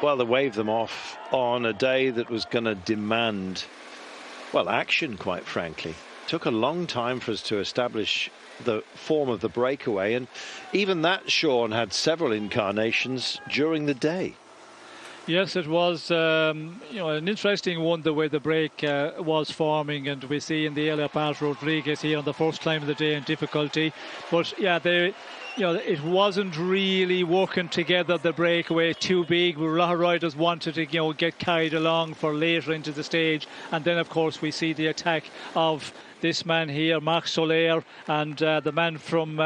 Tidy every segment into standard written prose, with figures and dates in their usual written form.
Well, they waved them off on a day that was going to demand, well, action, quite frankly. Took a long time for us to establish the form of the breakaway, and even that, Sean, had several incarnations during the day. Yes, it was an interesting one, the way the break was forming, and we see in the earlier part Rodriguez here on the first climb of the day in difficulty. But yeah, it wasn't really working together, the breakaway, too big. A lot of riders wanted to get carried along for later into the stage, and then of course we see the attack of this man here, Marc Soler, and the man from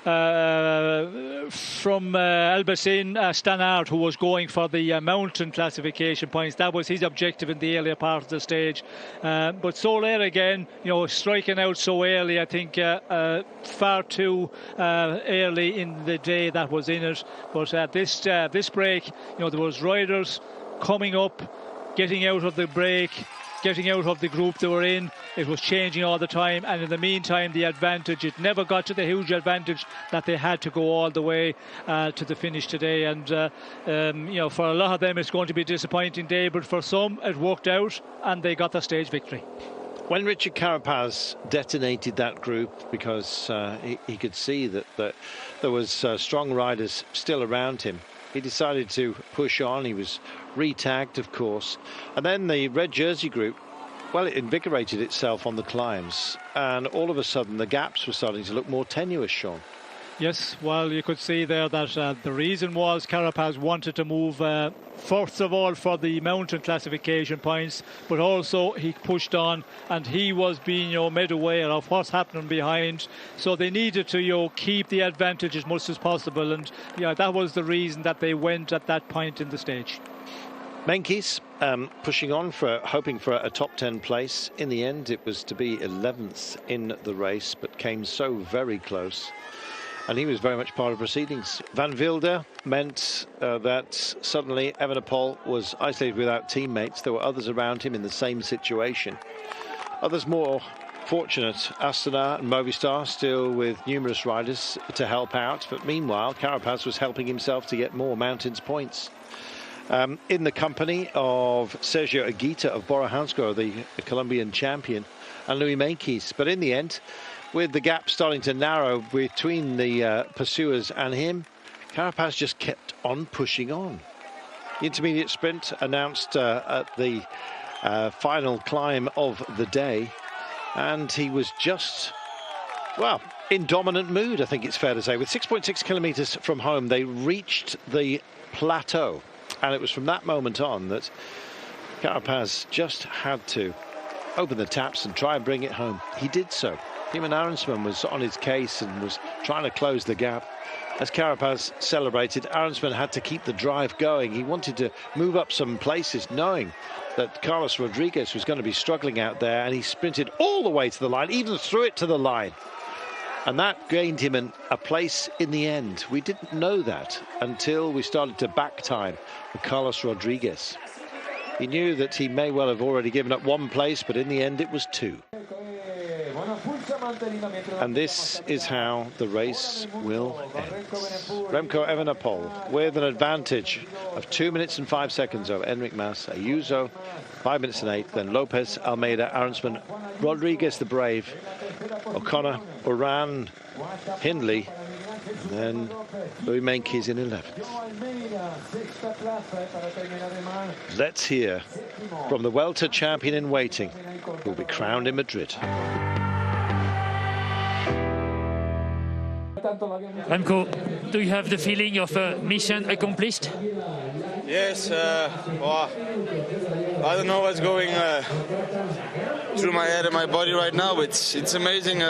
Albertine, Stannard, who was going for the mountain classification points. That was his objective in the earlier part of the stage. But Soler again, striking out so early, I think far too early in the day that was in it. But this break, there was riders coming up, getting out of the break, getting out of the group they were in. It was changing all the time, and in the meantime the advantage, it never got to the huge advantage that they had to go all the way to the finish today. And for a lot of them it's going to be a disappointing day, but for some it worked out and they got the stage victory. When Richard Carapaz detonated that group, because he could see that there was strong riders still around him, he decided to push on. He was re-tagged, of course, and then the red jersey group, well, it invigorated itself on the climbs, and all of a sudden the gaps were starting to look more tenuous, Sean. Yes, well, you could see there that the reason was Carapaz wanted to move first of all for the mountain classification points, but also he pushed on and he was being made aware of what's happening behind, so they needed to keep the advantage as much as possible, and that was the reason that they went at that point in the stage. Meintjes pushing on, hoping for a top 10 place. In the end it was to be 11th in the race, but came so very close. And he was very much part of proceedings. Van Wilder meant that suddenly Evenepoel was isolated without teammates. There were others around him in the same situation. Others more fortunate, Astana and Movistar, still with numerous riders to help out. But meanwhile, Carapaz was helping himself to get more mountains points. In the company of Sergio Higuita of Bora Hansgrohe, the Colombian champion, and Louis Meintjes. But in the end, with the gap starting to narrow between the pursuers and him, Carapaz just kept on pushing on. The intermediate sprint announced at the final climb of the day, and he was just, well, in dominant mood, I think it's fair to say. With 6.6 kilometers from home, they reached the plateau, and it was from that moment on that Carapaz just had to open the taps and try and bring it home. He did so. Timo Arensman was on his case and was trying to close the gap. As Carapaz celebrated, Arensman had to keep the drive going. He wanted to move up some places, knowing that Carlos Rodriguez was going to be struggling out there, and he sprinted all the way to the line, even threw it to the line. And that gained him a place in the end. We didn't know that until we started to back time for Carlos Rodriguez. He knew that he may well have already given up one place, but in the end it was two. And this is how the race will end. Remco Evenepoel with an advantage of 2 minutes and 5 seconds over Enric Mas, Ayuso 5 minutes and 8, then Lopez, Almeida, Arensman, Rodriguez the Brave, O'Connor, Uran, Hindley, and then Louis Meintjes in 11th. Let's hear from the Vuelta champion in waiting, who will be crowned in Madrid. Remco, do you have the feeling of mission accomplished? Yes, well, I don't know what's going through my head and my body right now. It's amazing.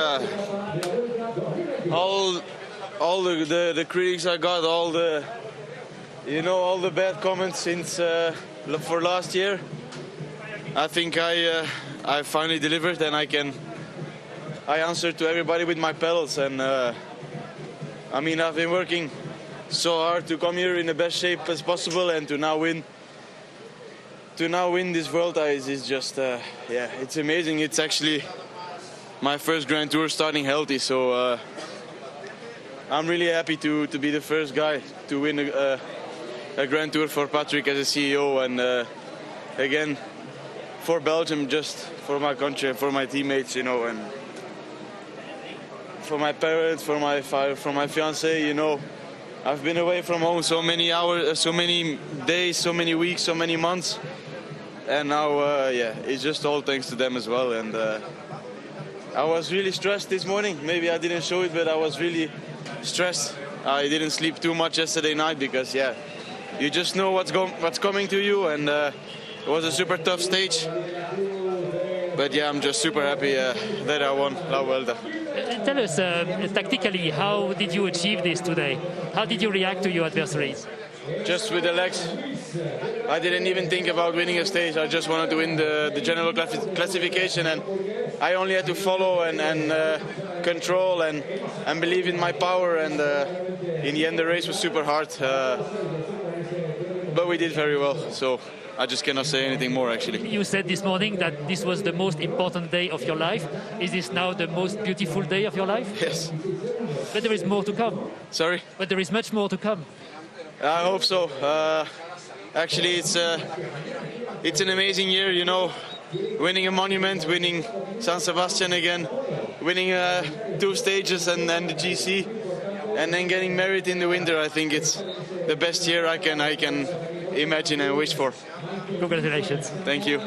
All the critics I got, all the bad comments since for last year. I think I finally delivered, and I answered to everybody with my pedals, and I mean, I've been working so hard to come here in the best shape as possible, and to now win this Vuelta is just yeah, it's amazing. It's actually my first Grand Tour starting healthy, so I'm really happy to be the first guy to win a Grand Tour for Patrick as a CEO, and again for Belgium, just for my country and for my teammates, you know, and for my parents, for my fiancée, you know. I've been away from home so many hours, so many days, so many weeks, so many months, and now yeah, it's just all thanks to them as well. And I was really stressed this morning. Maybe I didn't show it, but I was really stressed. I didn't sleep too much yesterday night because, yeah, you just know what's coming to you, and it was a super tough stage. But yeah, I'm just super happy that I won La Vuelta. Tell us, tactically, how did you achieve this today? How did you react to your adversaries? Just with the legs. I didn't even think about winning a stage. I just wanted to win the general classification, and I only had to follow and control and believe in my power. And in the end, the race was super hard, but we did very well. So I just cannot say anything more, actually. You said this morning that this was the most important day of your life. Is this now the most beautiful day of your life? Yes. But there is more to come. Sorry? But there is much more to come. I hope so. Actually, it's an amazing year, you know. Winning a monument, winning San Sebastian again, winning 2 stages and then the GC, and then getting married in the winter. I think it's the best year I can imagine and wish for. Congratulations. Thank you.